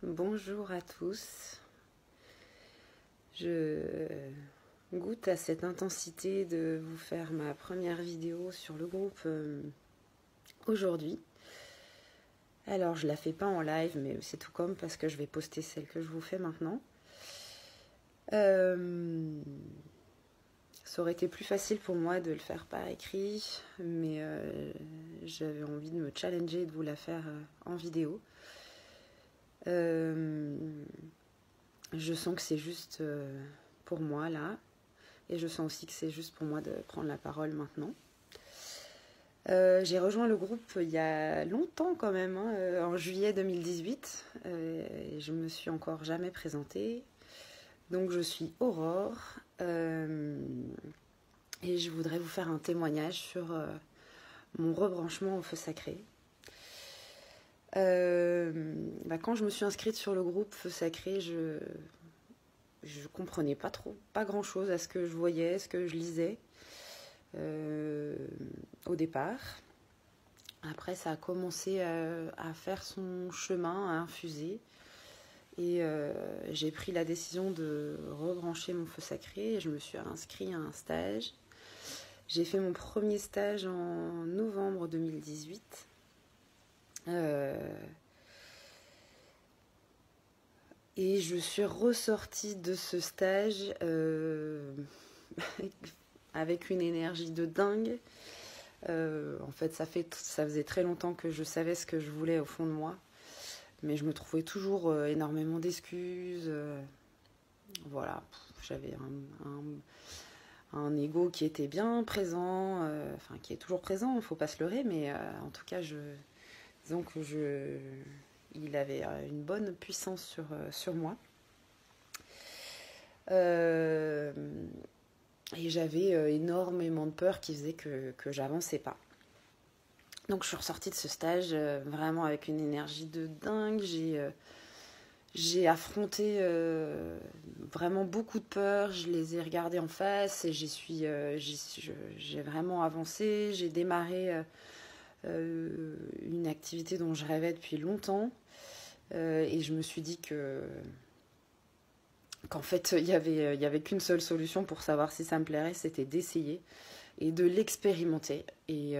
Bonjour à tous. Je goûte à cette intensité de vous faire ma première vidéo sur le groupe aujourd'hui. Alors je la fais pas en live, mais c'est tout comme parce que je vais poster celle que je vous fais maintenant. Ça aurait été plus facile pour moi de le faire par écrit, mais j'avais envie de me challenger et de vous la faire en vidéo. Je sens que c'est juste pour moi là, et je sens aussi que c'est juste pour moi de prendre la parole maintenant. J'ai rejoint le groupe il y a longtemps quand même, en juillet 2018, et je me suis encore jamais présentée. Donc je suis Aurore, et je voudrais vous faire un témoignage sur mon rebranchement au feu sacré. Quand je me suis inscrite sur le groupe Feu Sacré, je comprenais pas grand chose à ce que je voyais, ce que je lisais au départ. Après, ça a commencé à faire son chemin, à infuser. Et j'ai pris la décision de rebrancher mon feu sacré et je me suis inscrite à un stage. J'ai fait mon premier stage en novembre 2018. Et je suis ressortie de ce stage avec une énergie de dingue. En fait, ça faisait très longtemps que je savais ce que je voulais au fond de moi. Mais je me trouvais toujours énormément d'excuses. Voilà, j'avais un ego qui était bien présent, enfin qui est toujours présent, il ne faut pas se leurrer, mais en tout cas, disons que il avait une bonne puissance sur moi. Et j'avais énormément de peur qui faisait que j'avançais pas. Donc je suis ressortie de ce stage vraiment avec une énergie de dingue. J'ai affronté vraiment beaucoup de peurs, je les ai regardées en face et j'ai vraiment avancé. J'ai démarré une activité dont je rêvais depuis longtemps et je me suis dit qu'en fait il y avait qu'une seule solution pour savoir si ça me plairait, c'était d'essayer et de l'expérimenter. Et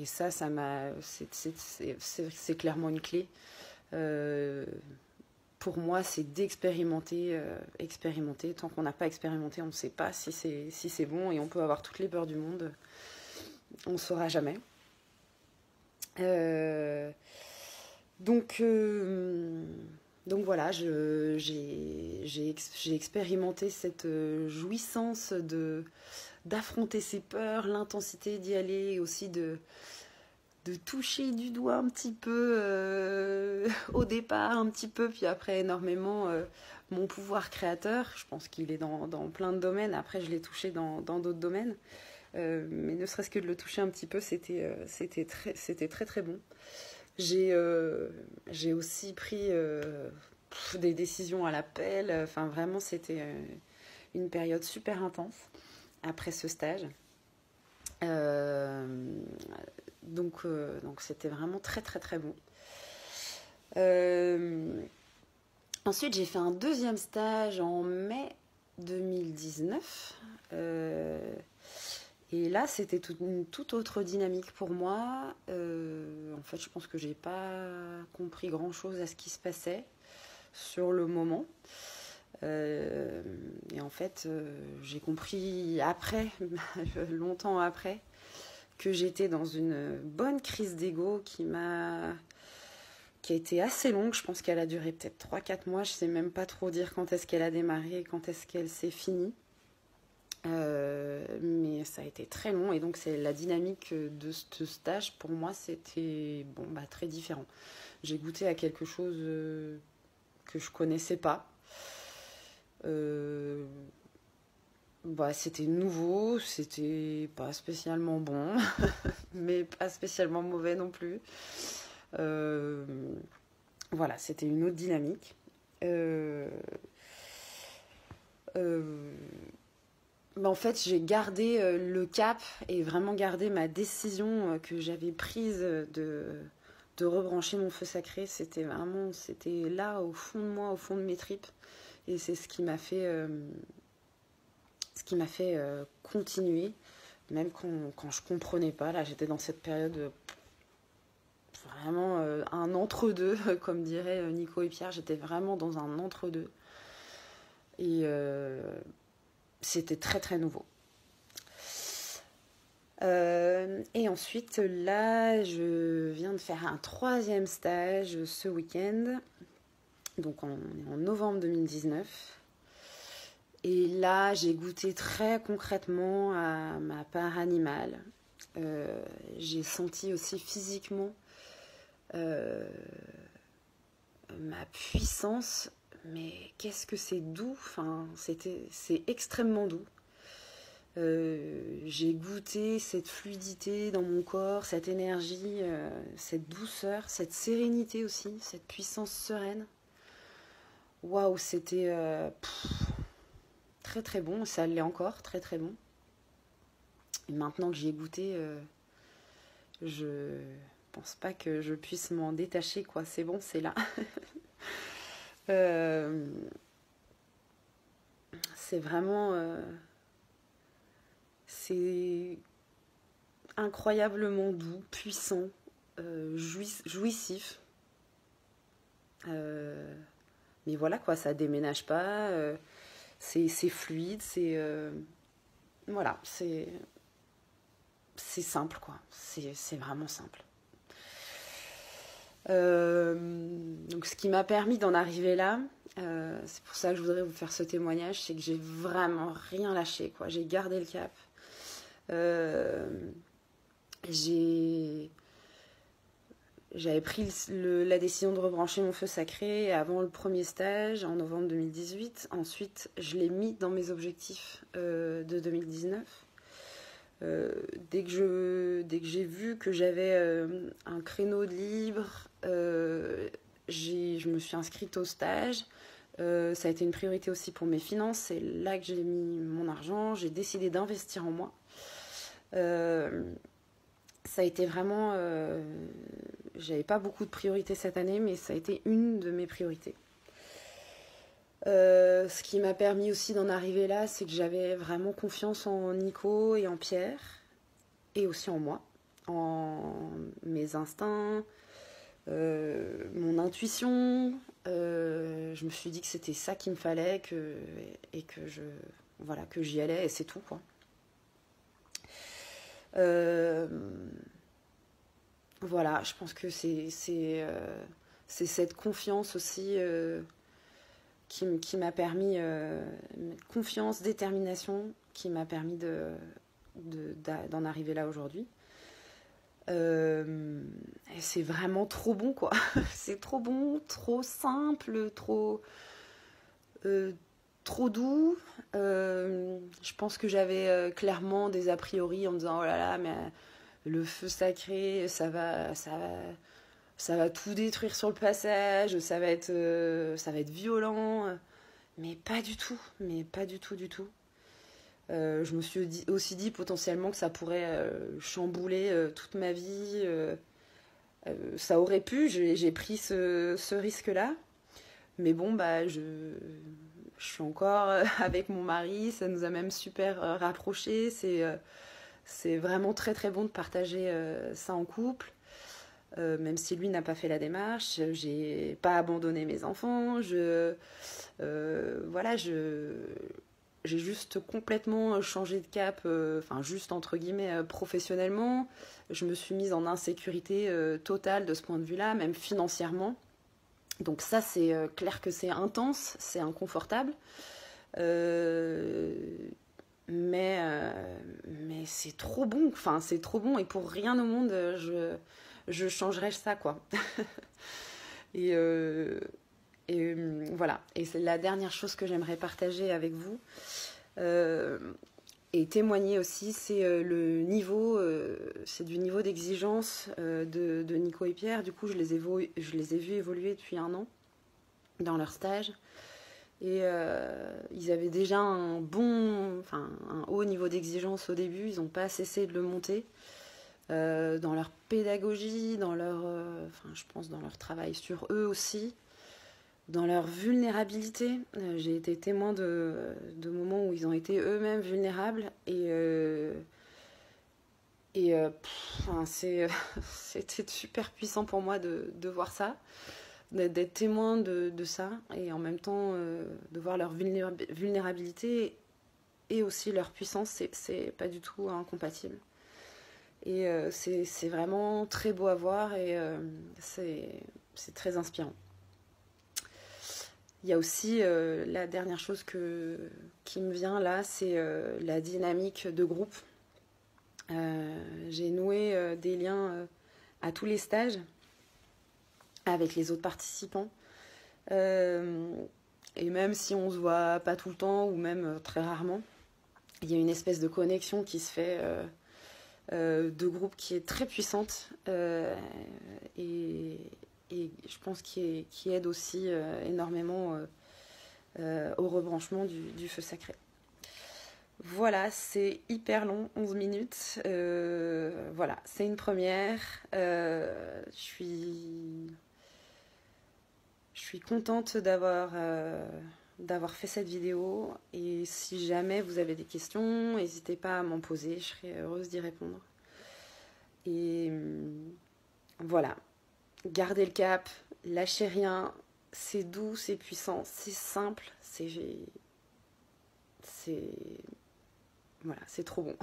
ça m'a, c'est clairement une clé. Pour moi, c'est d'expérimenter, expérimenter. Tant qu'on n'a pas expérimenté, on ne sait pas si c'est bon, et on peut avoir toutes les peurs du monde, on ne saura jamais. Donc voilà, j'ai expérimenté cette jouissance d'affronter ses peurs, l'intensité d'y aller, et aussi de toucher du doigt un petit peu au départ, un petit peu, puis après énormément mon pouvoir créateur. Je pense qu'il est dans plein de domaines. Après, je l'ai touché dans d'autres domaines. Mais ne serait-ce que de le toucher un petit peu, c'était très très bon. J'ai aussi pris des décisions à l'appel. Enfin, vraiment, c'était une période super intense après ce stage. Donc c'était vraiment très très très bon. Ensuite, j'ai fait un deuxième stage en mai 2019. Et là, c'était une toute autre dynamique pour moi. En fait, je pense que j'ai pas compris grand-chose à ce qui se passait sur le moment. Et en fait, j'ai compris après, longtemps après, que j'étais dans une bonne crise d'ego qui a été assez longue. Je pense qu'elle a duré peut-être 3-4 mois. Je ne sais même pas trop dire quand est-ce qu'elle a démarré et quand est-ce qu'elle s'est finie. Mais ça a été très long. Et donc, c'est la dynamique de ce stage, pour moi, c'était très différent. J'ai goûté à quelque chose que je ne connaissais pas. C'était nouveau, c'était pas spécialement bon, mais pas spécialement mauvais non plus. Voilà, c'était une autre dynamique. En fait, j'ai gardé le cap et vraiment gardé ma décision que j'avais prise de rebrancher mon feu sacré. C'était là au fond de moi, au fond de mes tripes. Et c'est ce qui m'a fait, continuer, même quand je comprenais pas. Là, j'étais dans cette période vraiment un entre-deux, comme diraient Nico et Pierre. J'étais vraiment dans un entre-deux. Et c'était très très nouveau. Et ensuite, là, je viens de faire un 3e stage ce week-end. Donc en novembre 2019. Et là, j'ai goûté très concrètement à ma part animale. J'ai senti aussi physiquement ma puissance. Mais qu'est-ce que c'est doux, enfin, c'est extrêmement doux. J'ai goûté cette fluidité dans mon corps, cette énergie, cette douceur, cette sérénité aussi, cette puissance sereine. Waouh, c'était très très bon, ça l'est encore, très très bon. Et maintenant que j'y ai goûté, je pense pas que je puisse m'en détacher, quoi. C'est bon, c'est là. C'est vraiment... c'est incroyablement doux, puissant, jouissif. Mais voilà, quoi, ça déménage pas, c'est fluide, voilà, c'est simple, quoi. C'est vraiment simple. Donc ce qui m'a permis d'en arriver là, c'est pour ça que je voudrais vous faire ce témoignage, c'est que j'ai vraiment rien lâché, quoi. J'ai gardé le cap. J'avais pris la décision de rebrancher mon feu sacré avant le premier stage en novembre 2018. Ensuite, je l'ai mis dans mes objectifs de 2019. Dès que j'ai vu que j'avais un créneau de libre, je me suis inscrite au stage. Ça a été une priorité aussi pour mes finances. C'est là que j'ai mis mon argent. J'ai décidé d'investir en moi. Ça a été vraiment... j'avais pas beaucoup de priorités cette année, mais ça a été une de mes priorités. Ce qui m'a permis aussi d'en arriver là, c'est que j'avais vraiment confiance en Nico et en Pierre, et aussi en moi, en mes instincts, mon intuition. Je me suis dit que c'était ça qu'il me fallait, et que j'y allais, et c'est tout, quoi. Voilà, je pense que c'est cette confiance aussi qui m'a permis, confiance, détermination, qui m'a permis d'en arriver là aujourd'hui. Et c'est vraiment trop bon, quoi. C'est trop bon, trop simple, trop doux. Je pense que j'avais clairement des a priori en me disant oh là là, mais le feu sacré, ça va tout détruire sur le passage, ça va être violent. Mais pas du tout, du tout. Je me suis aussi dit potentiellement que ça pourrait chambouler toute ma vie. Ça aurait pu, j'ai pris ce risque-là. Mais bon, bah, je suis encore avec mon mari, ça nous a même super rapprochés. C'est vraiment très très bon de partager ça en couple. Même si lui n'a pas fait la démarche, j'ai pas abandonné mes enfants. Voilà, j'ai juste complètement changé de cap, enfin juste entre guillemets professionnellement. Je me suis mise en insécurité totale de ce point de vue-là, même financièrement. Donc ça, c'est clair que c'est intense, c'est inconfortable. Mais c'est trop bon, enfin c'est trop bon, et pour rien au monde je changerais ça, quoi. et voilà, et c'est la dernière chose que j'aimerais partager avec vous et témoigner aussi, c'est le niveau, c'est du niveau d'exigence de Nico et Pierre. Du coup, je les ai vus évoluer depuis 1 an dans leur stage. Et ils avaient déjà un haut niveau d'exigence au début, ils n'ont pas cessé de le monter. dans leur pédagogie, dans leur, enfin, je pense dans leur travail sur eux aussi, dans leur vulnérabilité. J'ai été témoin de moments où ils ont été eux-mêmes vulnérables c'était super puissant pour moi de voir ça, d'être témoin de ça, et en même temps de voir leur vulnérabilité et aussi leur puissance, c'est pas du tout incompatible. Et c'est vraiment très beau à voir et c'est très inspirant. Il y a aussi la dernière chose qui me vient là, c'est la dynamique de groupe. J'ai noué des liens à tous les stages avec les autres participants. Et même si on se voit pas tout le temps ou même très rarement, il y a une espèce de connexion qui se fait de groupe qui est très puissante et je pense qui aide aussi énormément au rebranchement du feu sacré. Voilà, c'est hyper long, 11 minutes. Voilà, c'est une première. Je suis contente d'avoir fait cette vidéo. Et si jamais vous avez des questions, n'hésitez pas à m'en poser, je serai heureuse d'y répondre. Et voilà, gardez le cap, lâchez rien, c'est doux, c'est puissant, c'est simple, voilà, c'est trop bon.